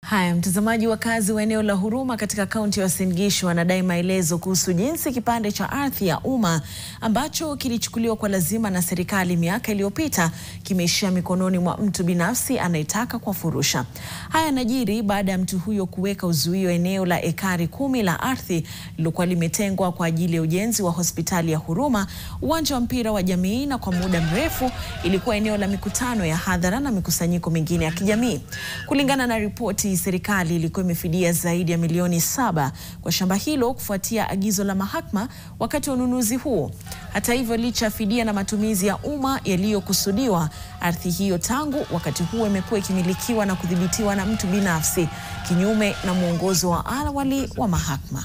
Haya, mtazamaji, wakazi wa eneo la Huruma katika kaunti ya Uasin Gishu wanadai maelezo kuhusu jinsi kipande cha ardhi ya umma ambacho kilichukuliwa kwa lazima na serikali miaka iliyopita kimeishia mikononi mwa mtu binafsi anayetaka kuwafurusha. Haya yanajiri baada ya mtu huyo kuweka uzuio eneo la ekari 10 la ardhi lilokuwa limetengwa kwa ajili ya ujenzi wa hospitali ya Huruma, uwanja wa mpira wa jamii, na kwa muda mrefu ilikuwa eneo la mikutano ya hadhara na mikusanyiko mingine ya kijamii. Kulingana na ripoti, serikali ilikuwa imefidia zaidi ya milioni 7 kwa shamba hilo kufuatia agizo la mahakama wakati wa ununuzi huo. Hata hivyo, licha ya fidia na matumizi ya umma yaliyokusudiwa, ardhi hiyo tangu wakati huo imekuwa ikimilikiwa na kudhibitiwa na mtu binafsi, kinyume na mwongozo wa awali wa mahakama.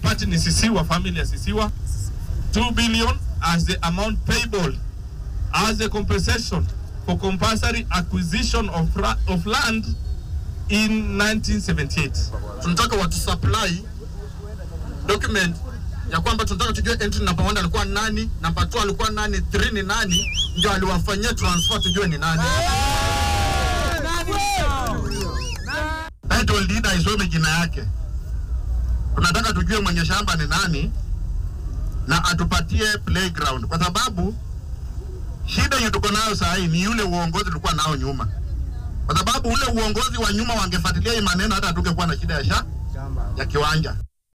Party ni Sisiwa, family ya Sisiwa, 2 billion as the amount payable as a compensation for compulsory acquisition of land in 1978. Tunataka watu supply document ya kwamba tunataka tujue entry number 1 alikuwa nani, number 2 alikuwa nani, 3 ni nani, ndio aliwafanyia transfer tujue ni nani. Title deed isome jina yake. Tunataka tujue mwenye shamba ni nani na atupatie playground, kwa sababu shida yetu tuko nayo sasa ni yule uongozi tulikuwa nao nyuma. Kwa sababu ule uongozi wa nyuma wangefuatilia hii maneno hata tungekuwa na shida ya kiwanja.